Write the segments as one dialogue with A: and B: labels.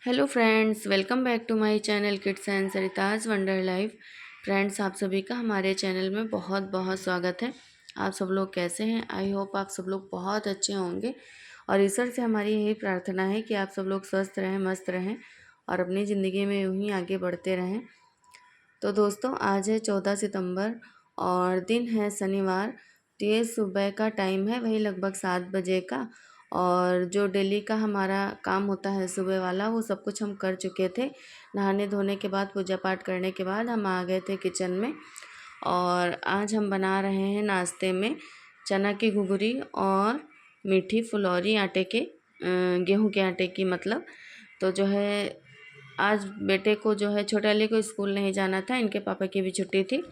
A: Hello friends, welcome back to my channel kids and Sarita's wonder life. Friends, आप सभी का हमारे चैनल में बहुत बहुत स्वागत है। आप सब लोग कैसे हैं? आई होप आप सब लोग बहुत अच्छे होंगे और ईश्वर से हमारी यही प्रार्थना है कि आप सब लोग स्वस्थ रहें, मस्त रहें और अपनी ज़िंदगी में यूँ ही आगे बढ़ते रहें। तो दोस्तों, आज है 14 सितंबर और दिन है शनिवार। तो ये सुबह का टाइम है, वही लगभग 7 बजे का। और जो डेली का हमारा काम होता है सुबह वाला, वो सब कुछ हम कर चुके थे। नहाने धोने के बाद, पूजा पाठ करने के बाद हम आ गए थे किचन में। और आज हम बना रहे हैं नाश्ते में चना की घुघरी और मीठी फुलौरी आटे के, गेहूं के आटे की मतलब। तो जो है आज बेटे को जो है, छोटे वाले को स्कूल नहीं जाना था, इनके पापा की भी छुट्टी थी।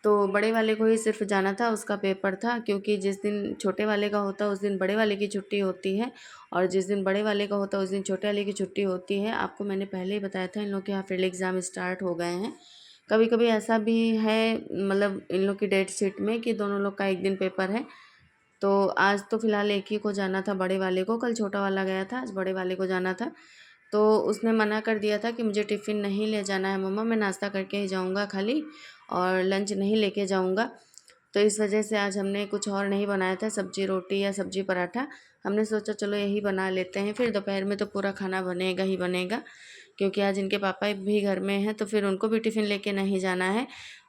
A: तो बड़े वाले को ही सिर्फ जाना था, उसका पेपर था। क्योंकि जिस दिन छोटे वाले का होता है उस दिन बड़े वाले की छुट्टी होती है, और जिस दिन बड़े वाले का होता है उस दिन छोटे वाले की छुट्टी होती है। आपको मैंने पहले ही बताया था, इन लोग के हाफ ईयरली एग्ज़ाम स्टार्ट हो गए हैं। कभी कभी ऐसा भी है, मतलब इन लोग की डेट शीट में, कि दोनों लोग का एक दिन पेपर है। तो आज तो फ़िलहाल एक ही को जाना था, बड़े वाले को। कल छोटा वाला गया था, आज बड़े वाले को जाना था। तो उसने मना कर दिया था कि मुझे टिफ़िन नहीं ले जाना है मम्मा, मैं नाश्ता करके ही जाऊँगा खाली, और लंच नहीं लेके जाऊँगा। तो इस वजह से आज हमने कुछ और नहीं बनाया था, सब्जी रोटी या सब्जी पराठा। हमने सोचा चलो यही बना लेते हैं, फिर दोपहर में तो पूरा खाना बनेगा ही बनेगा। क्योंकि आज इनके पापा भी घर में हैं, तो फिर उनको भी टिफ़िन लेके नहीं जाना है।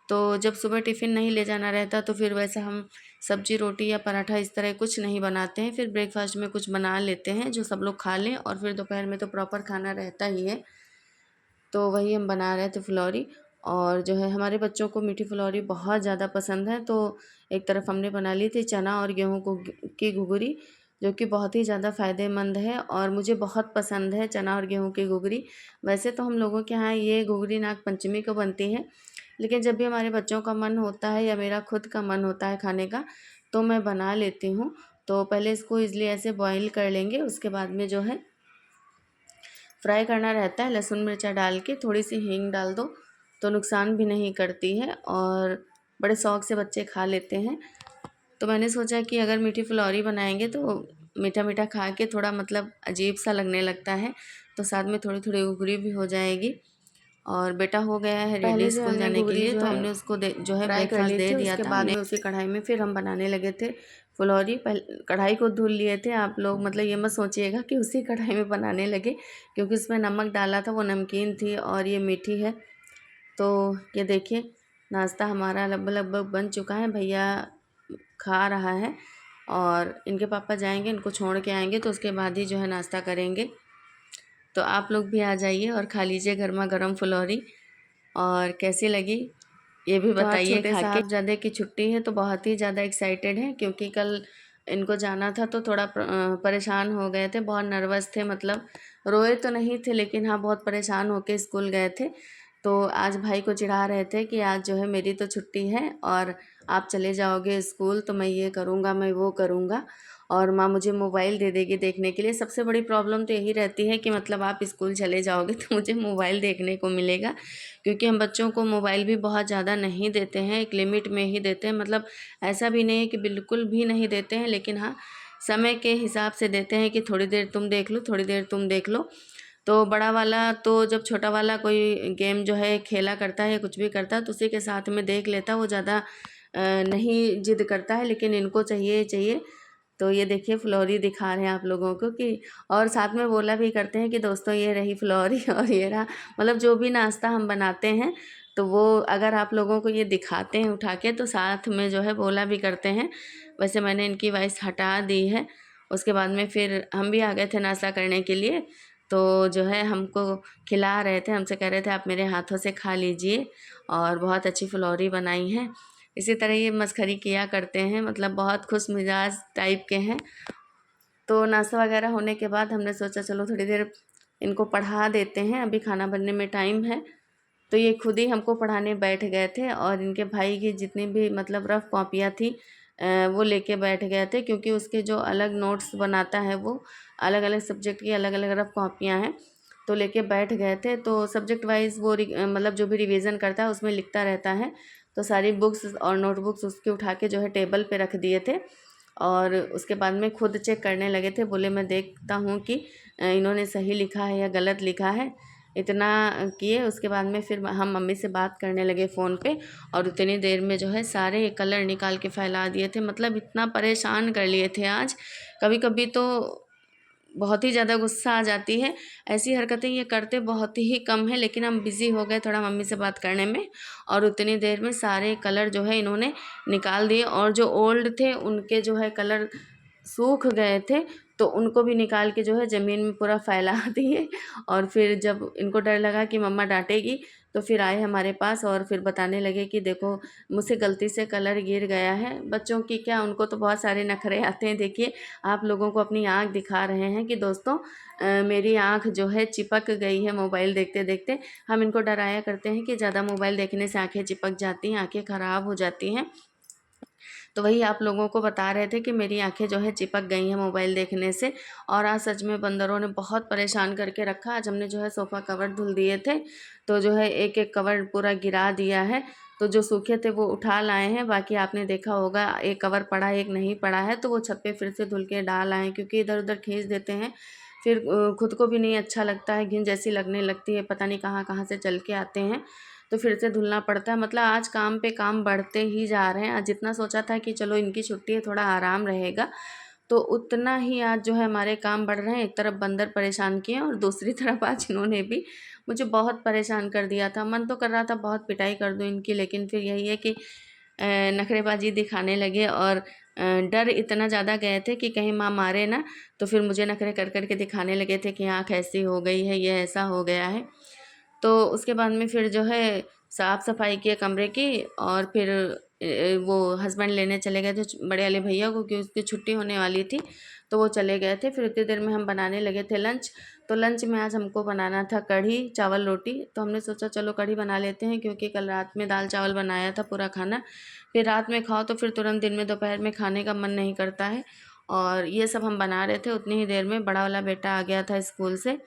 A: तो जब सुबह टिफ़िन नहीं ले जाना रहता तो फिर वैसे हम सब्जी रोटी या पराठा इस तरह कुछ नहीं बनाते हैं। फिर ब्रेकफास्ट में कुछ बना लेते हैं जो सब लोग खा लें, और फिर दोपहर में तो प्रॉपर खाना रहता ही है। तो वही हम बना रहे थे फुलौरी। और जो है हमारे बच्चों को मीठी फुलौरी बहुत ज़्यादा पसंद है। तो एक तरफ हमने बना ली थी चना और गेहूँ को की घुघरी, जो कि बहुत ही ज़्यादा फ़ायदेमंद है और मुझे बहुत पसंद है चना और गेहूँ की घुघरी। वैसे तो हम लोगों के यहाँ ये घुघरी नाग पंचमी को बनती है, लेकिन जब भी हमारे बच्चों का मन होता है या मेरा खुद का मन होता है खाने का, तो मैं बना लेती हूँ। तो पहले इसको ईज़िली ऐसे बॉईल कर लेंगे, उसके बाद में जो है फ्राई करना रहता है। लहसुन मिर्चा डाल के थोड़ी सी हींग डाल दो तो नुकसान भी नहीं करती है, और बड़े शौक़ से बच्चे खा लेते हैं। तो मैंने सोचा कि अगर मीठी फुलौरी बनाएंगे तो मीठा मीठा खा के थोड़ा मतलब अजीब सा लगने लगता है, तो साथ में थोड़ी थोड़ी उगरी भी हो जाएगी। और बेटा हो गया है रेडी स्कूल जाने के लिए, तो हमने उसको जो है ब्रेकफास्ट दे दिया था। उसके बाद में उसी कढ़ाई में फिर हम बनाने लगे थे फुलौरी। पहले कढ़ाई को धुल लिए थे आप लोग, मतलब ये मत सोचिएगा कि उसी कढ़ाई में बनाने लगे, क्योंकि उसमें नमक डाला था, वो नमकीन थी और ये मीठी है। तो ये देखिए, नाश्ता हमारा लगभग लगभग बन चुका है। भैया खा रहा है और इनके पापा जाएंगे, इनको छोड़ के आएंगे, तो उसके बाद ही जो है नाश्ता करेंगे। तो आप लोग भी आ जाइए और खा लीजिए गर्मा गर्म फुलौरी। और कैसी लगी ये भी बताइए खा के। साहबजादे की छुट्टी है तो बहुत ही ज़्यादा एक्साइटेड हैं, क्योंकि कल इनको जाना था तो थोड़ा परेशान हो गए थे, बहुत नर्वस थे। मतलब रोए तो नहीं थे, लेकिन हाँ बहुत परेशान होके स्कूल गए थे। तो आज भाई को चिढ़ा रहे थे कि आज जो है मेरी तो छुट्टी है और आप चले जाओगे स्कूल, तो मैं ये करूँगा, मैं वो करूँगा, और माँ मुझे मोबाइल दे देगी देखने के लिए। सबसे बड़ी प्रॉब्लम तो यही रहती है कि मतलब आप स्कूल चले जाओगे तो मुझे मोबाइल देखने को मिलेगा, क्योंकि हम बच्चों को मोबाइल भी बहुत ज़्यादा नहीं देते हैं, एक लिमिट में ही देते हैं। मतलब ऐसा भी नहीं है कि बिल्कुल भी नहीं देते हैं, लेकिन हाँ समय के हिसाब से देते हैं कि थोड़ी देर तुम देख लो, थोड़ी देर तुम देख लो। तो बड़ा वाला तो जब छोटा वाला कोई गेम जो है खेला करता है या कुछ भी करता है तो उसी के साथ में देख लेता, वो ज़्यादा नहीं जिद करता है, लेकिन इनको चाहिए चाहिए। तो ये देखिए फुलौरी दिखा रहे हैं आप लोगों को कि, और साथ में बोला भी करते हैं कि दोस्तों ये रही फुलौरी और ये रहा। मतलब जो भी नाश्ता हम बनाते हैं तो वो अगर आप लोगों को ये दिखाते हैं उठा के, तो साथ में जो है बोला भी करते हैं। वैसे मैंने इनकी वॉइस हटा दी है। उसके बाद में फिर हम भी आ गए थे नाश्ता करने के लिए। तो जो है हमको खिला रहे थे, हमसे कह रहे थे आप मेरे हाथों से खा लीजिए, और बहुत अच्छी फुलौरी बनाई है। इसी तरह ये मस्खरी किया करते हैं, मतलब बहुत खुश मिजाज टाइप के हैं। तो नाश्ता वगैरह होने के बाद हमने सोचा चलो थोड़ी देर इनको पढ़ा देते हैं, अभी खाना बनने में टाइम है। तो ये खुद ही हमको पढ़ाने बैठ गए थे, और इनके भाई की जितनी भी मतलब रफ़ कॉपियाँ थी वो लेके बैठ गए थे, क्योंकि उसके जो अलग नोट्स बनाता है वो अलग अलग सब्जेक्ट की अलग अलग रफ़ कॉपियाँ हैं। तो लेके बैठ गए थे, तो सब्जेक्ट वाइज वो मतलब जो भी रिवीजन करता है उसमें लिखता रहता है। तो सारी बुक्स और नोटबुक्स उसके उठा के जो है टेबल पे रख दिए थे। और उसके बाद में खुद चेक करने लगे थे, बोले मैं देखता हूँ कि इन्होंने सही लिखा है या गलत लिखा है। इतना किए, उसके बाद में फिर हम मम्मी से बात करने लगे फ़ोन पे, और उतनी देर में जो है सारे कलर निकाल के फैला दिए थे। मतलब इतना परेशान कर लिए थे आज। कभी कभी तो बहुत ही ज़्यादा गुस्सा आ जाती है। ऐसी हरकतें ये करते बहुत ही कम है, लेकिन हम बिज़ी हो गए थोड़ा मम्मी से बात करने में, और उतनी देर में सारे कलर जो है इन्होंने निकाल दिए। और जो ओल्ड थे उनके जो है कलर सूख गए थे, तो उनको भी निकाल के जो है ज़मीन में पूरा फैला दिए। और फिर जब इनको डर लगा कि मम्मा डांटेगी, तो फिर आए हमारे पास और फिर बताने लगे कि देखो मुझसे गलती से कलर गिर गया है। बच्चों की क्या, उनको तो बहुत सारे नखरे आते हैं। देखिए आप लोगों को अपनी आँख दिखा रहे हैं कि दोस्तों मेरी आँख जो है चिपक गई है मोबाइल देखते देखते। हम इनको डराया करते हैं कि ज़्यादा मोबाइल देखने से आँखें चिपक जाती हैं, आँखें ख़राब हो जाती हैं। तो वही आप लोगों को बता रहे थे कि मेरी आंखें जो है चिपक गई हैं मोबाइल देखने से। और आज सच में बंदरों ने बहुत परेशान करके रखा। आज हमने जो है सोफ़ा कवर धुल दिए थे, तो जो है एक एक कवर पूरा गिरा दिया है। तो जो सूखे थे वो उठा लाए हैं, बाकी आपने देखा होगा एक कवर पड़ा एक नहीं पड़ा है, तो वो छत पे फिर से धुल के डाल आए, क्योंकि इधर उधर खींच देते हैं फिर खुद को भी नहीं अच्छा लगता है, घिन जैसी लगने लगती है, पता नहीं कहाँ कहाँ से चल के आते हैं, तो फिर से धुलना पड़ता है। मतलब आज काम पे काम बढ़ते ही जा रहे हैं। आज जितना सोचा था कि चलो इनकी छुट्टी है थोड़ा आराम रहेगा, तो उतना ही आज जो है हमारे काम बढ़ रहे हैं। एक तरफ बंदर परेशान किए और दूसरी तरफ आज इन्होंने भी मुझे बहुत परेशान कर दिया था। मन तो कर रहा था बहुत पिटाई कर दूं इनकी, लेकिन फिर यही है कि नखरेबाजी दिखाने लगे, और डर इतना ज़्यादा गए थे कि कहीं माँ मारे ना, तो फिर मुझे नखरे कर कर के दिखाने लगे थे कि आँख ऐसी हो गई है, ये ऐसा हो गया है। तो उसके बाद में फिर जो है साफ़ सफाई किए कमरे की, और फिर वो हस्बैंड लेने चले गए थे बड़े वाले भैया को, क्योंकि उसकी छुट्टी होने वाली थी, तो वो चले गए थे। फिर उतनी देर में हम बनाने लगे थे लंच। तो लंच में आज हमको बनाना था कढ़ी चावल रोटी। तो हमने सोचा चलो कढ़ी बना लेते हैं, क्योंकि कल रात में दाल चावल बनाया था पूरा खाना, फिर रात में खाओ तो फिर तुरंत दिन में दोपहर में खाने का मन नहीं करता है। और ये सब हम बना रहे थे, उतनी ही देर में बड़ा वाला बेटा आ गया था स्कूल से,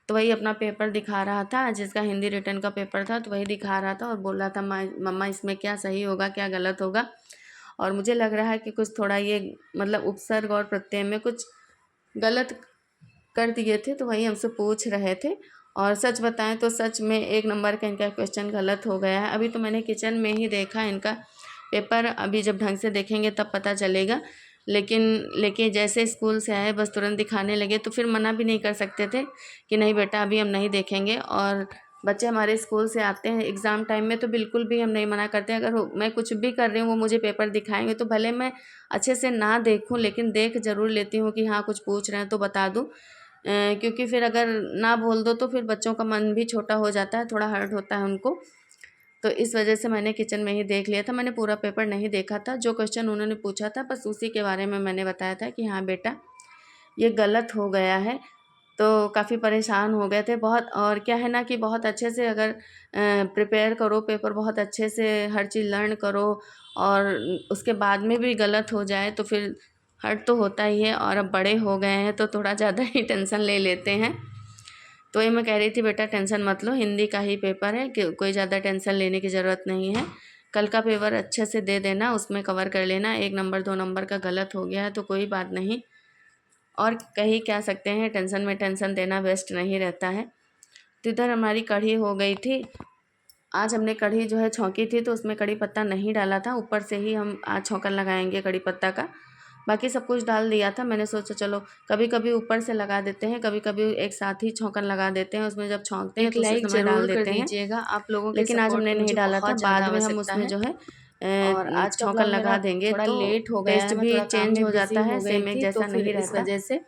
A: तो वही अपना पेपर दिखा रहा था, जिसका हिंदी रिटर्न का पेपर था, तो वही दिखा रहा था और बोल रहा था मम्मा इसमें क्या सही होगा क्या गलत होगा। और मुझे लग रहा है कि कुछ थोड़ा ये मतलब उपसर्ग और प्रत्यय में कुछ गलत कर दिए थे, तो वही हमसे पूछ रहे थे। और सच बताएं तो सच में 1 नंबर का इनका क्वेश्चन गलत हो गया है। अभी तो मैंने किचन में ही देखा इनका पेपर, अभी जब ढंग से देखेंगे तब पता चलेगा। लेकिन जैसे स्कूल से आए बस तुरंत दिखाने लगे, तो फिर मना भी नहीं कर सकते थे कि नहीं बेटा अभी हम नहीं देखेंगे। और बच्चे हमारे स्कूल से आते हैं एग्ज़ाम टाइम में, तो बिल्कुल भी हम नहीं मना करते हैं। अगर मैं कुछ भी कर रही हूँ वो मुझे पेपर दिखाएंगे, तो भले मैं अच्छे से ना देखूँ, लेकिन देख ज़रूर लेती हूँ कि हाँ कुछ पूछ रहे हैं तो बता दूँ। क्योंकि फिर अगर ना बोल दो तो फिर बच्चों का मन भी छोटा हो जाता है, थोड़ा हर्ट होता है उनको। तो इस वजह से मैंने किचन में ही देख लिया था, मैंने पूरा पेपर नहीं देखा था। जो क्वेश्चन उन्होंने पूछा था बस उसी के बारे में मैंने बताया था कि हाँ बेटा ये गलत हो गया है। तो काफ़ी परेशान हो गए थे बहुत। और क्या है ना कि बहुत अच्छे से अगर प्रिपेयर करो पेपर, बहुत अच्छे से हर चीज़ लर्न करो, और उसके बाद में भी गलत हो जाए तो फिर हर्ट तो होता ही है। और अब बड़े हो गए हैं तो थोड़ा ज़्यादा ही टेंशन ले लेते हैं। तो ये मैं कह रही थी बेटा टेंशन मत लो, हिंदी का ही पेपर है कि कोई ज़्यादा टेंशन लेने की ज़रूरत नहीं है। कल का पेपर अच्छे से दे देना, उसमें कवर कर लेना। 1 नंबर 2 नंबर का गलत हो गया है तो कोई बात नहीं, और कहीं क्या सकते हैं, टेंशन में टेंशन देना बेस्ट नहीं रहता है। तो इधर हमारी कढ़ी हो गई थी। आज हमने कढ़ी जो है छौंकी थी, तो उसमें कड़ी पत्ता नहीं डाला था, ऊपर से ही हम आज छौंकन लगाएंगे कड़ी पत्ता का। बाकी सब कुछ डाल दिया था। मैंने सोचा चलो कभी कभी ऊपर से लगा देते हैं, कभी कभी एक साथ ही छौंकन लगा देते हैं, उसमें जब छौंकते हैं तो उसी समय डाल देते हैं।
B: दीजिएगा, आप लोगों के
A: लेकिन आज
B: सपोर्ट
A: हमने
B: की
A: नहीं
B: मुझे
A: डाला था,
B: बहुत ज़्यादा
A: बाद में हम
B: आवश्यकता
A: उसमें
B: है।
A: जो है
B: और आज का
A: छौंकन
B: ब्लॉग
A: लगा
B: मेरा
A: देंगे,
B: थोड़ा
A: तो
B: लेट हो गया
A: टेस्ट
B: है, मैं
A: भी
B: थोड़ा काम
A: चेंज
B: में
A: हो
B: बिज़ी
A: जाता
B: हो
A: है,
B: गई
A: सेम एक
B: थी, तो
A: जैसा
B: फिर
A: नहीं
B: इस
A: रहता।
B: वजह से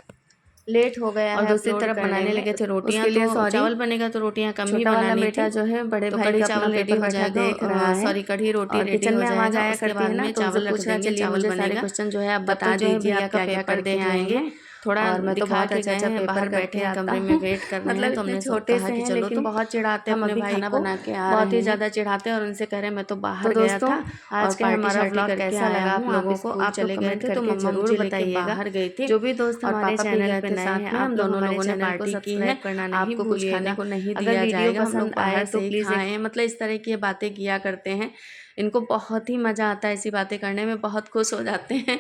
B: लेट हो गया
A: और
B: है
A: दूसरी
B: अपलोड
A: तरफ
B: करने
A: बनाने
B: में।
A: लगे थे रोटियां,
B: उसके लिए
A: तो
B: सॉरी।
A: चावल बनेगा तो रोटियां कम ही
B: छोटा वाला
A: बनानी
B: बेटा
A: थी।
B: जो है बड़े
A: तो
B: भाई
A: कढ़ी
B: का अपना
A: चावल रेडी
B: पेपर
A: हो
B: बैठा
A: जाएगा,
B: देख रहा है।
A: सॉरी कढ़ी रोटी
B: और
A: रेडी
B: किचन
A: हो
B: में आवाज़
A: जाएगा,
B: आया
A: उसके
B: करती
A: बाद
B: है ना,
A: में
B: तो उनसे
A: चावल रख
B: पूछना
A: देंगे,
B: चलिए
A: चावल
B: मुझे सारे
A: बनेगा।
B: क्वेश्चन जो है आप
A: तब तक
B: बता
A: जो है
B: दीजिए,
A: भैया
B: आप
A: का
B: क्या-क्या
A: पेपर
B: करके
A: देके
B: आए
A: आएंगे,
B: हैं।
A: थोड़ा
B: और मैं तो
A: दिखा
B: बहुत
A: के गए
B: अच्छा-अच्छा
A: हैं,
B: पेपर
A: बाहर बैठे
B: करके
A: हैं
B: आता
A: कमरे में
B: हूँ।
A: वेट कर रहे
B: मतलब
A: हैं। तो
B: इतने
A: हमने
B: छोटे
A: कहा
B: से
A: कि
B: हैं
A: चलो,
B: लेकिन
A: तो
B: बहुत चिढ़ाते हैं
A: हम
B: अपने
A: अभी
B: भाई
A: खाना
B: को,
A: बना के आ
B: बहुत
A: रहे
B: ही
A: हैं।
B: ज़्यादा चिढ़ाते हैं।
A: और उनसे कह रहे हैं मैं तो
B: तो
A: बाहर गया
B: दोस्तों
A: था और
B: आज का
A: पार्टी
B: हमारा
A: शार्टी
B: व्लॉग
A: करके
B: कैसा
A: आया
B: लगा
A: हूँ,
B: आप
A: आप
B: लोगों को
A: स्कूल
B: आप लोग
A: चले गए
B: कमेंट
A: थे तो
B: करके
A: मम्मा
B: ज़रूर
A: मुझे लेके
B: बताइएगा।
A: बाहर गई थी।
B: जो भी दोस्त
A: और
B: हमारे
A: पापा भी
B: चैनल
A: गए
B: पे
A: थे
B: नए
A: साथ
B: हैं,
A: में,
B: आप
A: हम
B: लोग
A: दोनों
B: हमारे
A: लोगों ने
B: चैनल को
A: पार्टी की है।
B: सब्सक्राइब करना नहीं
A: आपको कुछ खाने
B: भूलिएगा।
A: को नहीं
B: अगर
A: दिया
B: वीडियो
A: जाएगा, हम लोग
B: पसंद
A: बाहर
B: आए
A: से
B: तो
A: ही
B: प्लीज़ एक
A: खाएँ। मतलब इस तरह की ये बातें किया करते हैं। इनको बहुत ही मज़ा आता है ऐसी बातें करने में, बहुत खुश हो जाते हैं।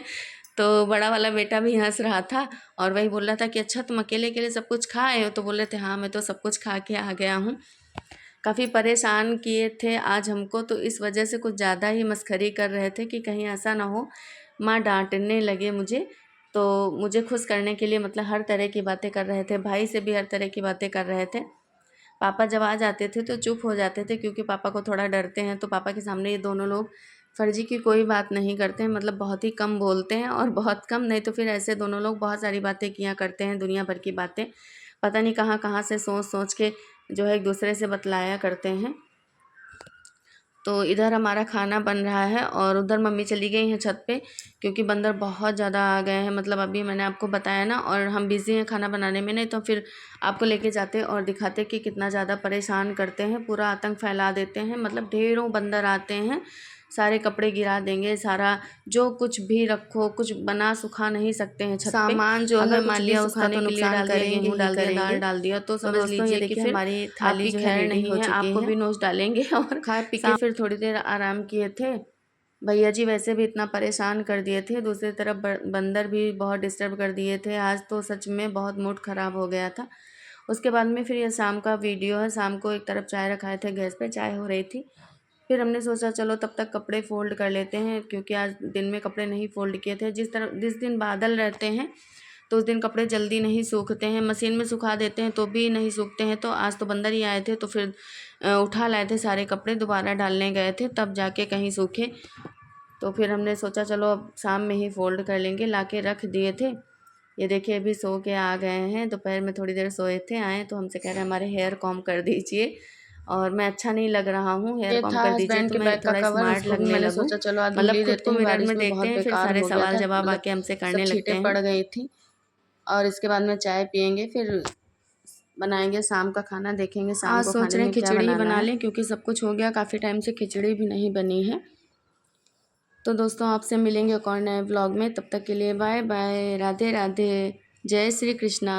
A: तो बड़ा वाला बेटा भी हंस रहा था और वही बोल रहा था कि अच्छा तुम अकेले अकेले सब कुछ खा आए हो। तो बोल रहे थे हाँ मैं तो सब कुछ खा के आ गया हूँ। काफ़ी परेशान किए थे आज हमको, तो इस वजह से कुछ ज़्यादा ही मस्खरी कर रहे थे कि कहीं ऐसा ना हो माँ डांटने लगे मुझे। तो मुझे खुश करने के लिए मतलब हर तरह की बातें कर रहे थे, भाई से भी हर तरह की बातें कर रहे थे। पापा जब आ जाते थे तो चुप हो जाते थे क्योंकि पापा को थोड़ा डरते हैं, तो पापा के सामने ये दोनों लोग फर्जी की कोई बात नहीं करते हैं, मतलब बहुत ही कम बोलते हैं और बहुत कम, नहीं तो फिर ऐसे दोनों लोग बहुत सारी बातें किया करते हैं, दुनिया भर की बातें पता नहीं कहाँ कहाँ से सोच सोच के जो है एक दूसरे से बतलाया करते हैं। तो इधर हमारा खाना बन रहा है और उधर मम्मी चली गई हैं छत पे क्योंकि बंदर बहुत ज़्यादा आ गए हैं। मतलब अभी मैंने आपको बताया ना, और हम बिज़ी हैं खाना बनाने में, नहीं तो फिर आपको लेके जाते और दिखाते कि कितना ज़्यादा परेशान करते हैं, पूरा आतंक फैला देते हैं। मतलब ढेरों बंदर आते हैं, सारे कपड़े गिरा देंगे, सारा जो कुछ भी रखो कुछ बना सुखा नहीं सकते हैं छत पे। सामान जो है मान लिया उसका तो नुकसान करेंगे, गेहूँ डाल दिया, दाल डाल दिया, तो समझ लीजिए कि फिर हमारी थाली जो है रेडी हो चुकी है। आपको भी नोच डालेंगे। और खा पी के फिर थोड़ी देर आराम किए थे। भैया जी वैसे भी इतना परेशान कर दिए थे, दूसरी तरफ बंदर भी बहुत डिस्टर्ब कर दिए थे। आज तो सच में बहुत मूड ख़राब हो गया था। उसके बाद में फिर ये शाम का वीडियो है। शाम को एक तरफ चाय रखाए थे, गैस पे चाय हो रही थी, फिर हमने सोचा चलो तब तक कपड़े फ़ोल्ड कर लेते हैं क्योंकि आज दिन में कपड़े नहीं फ़ोल्ड किए थे। जिस दिन बादल रहते हैं तो उस दिन कपड़े जल्दी नहीं सूखते हैं, मशीन में सुखा देते हैं तो भी नहीं सूखते हैं। तो आज तो बंदर ही आए थे तो फिर उठा लाए थे सारे कपड़े, दोबारा डालने गए थे तब जाके कहीं सूखे। तो फिर हमने सोचा चलो अब शाम में ही फ़ोल्ड कर लेंगे, ला के रख दिए थे। ये देखिए अभी सो के आ गए हैं, दोपहर में थोड़ी देर सोए थे, आए तो हमसे कह रहे हैं हमारे हेयर कॉम कर दीजिए। और मैं अच्छा नहीं लग रहा हूँ, हेयर कॉम कर दीजिए तो मैं थोड़ा स्मार्ट लगने लगूँ।
B: सोचा चलो आज धुल
A: मतलब
B: ही
A: खुद
B: देते
A: को
B: हैं,
A: मिरर
B: बारिश
A: में
B: में
A: देखते
B: बहुत
A: हैं फिर
B: बेकार
A: सारे
B: हो गया
A: सवाल
B: था,
A: जवाब
B: मतलब
A: आके हमसे
B: सब
A: करने लगते
B: छींटे
A: हैं।
B: पड़ गई थी। और इसके बाद में चाय पियेंगे, फिर बनाएंगे शाम का खाना, देखेंगे शाम
A: आज
B: को
A: सोच
B: खाने
A: रहे हैं
B: में क्या
A: खिचड़ी
B: बनाना
A: बना
B: है।
A: लें क्योंकि सब कुछ हो गया, काफ़ी टाइम से खिचड़ी भी नहीं बनी है। तो दोस्तों आपसे मिलेंगे एक और नए ब्लॉग में, तब तक के लिए बाय बाय, राधे राधे, जय श्री कृष्णा।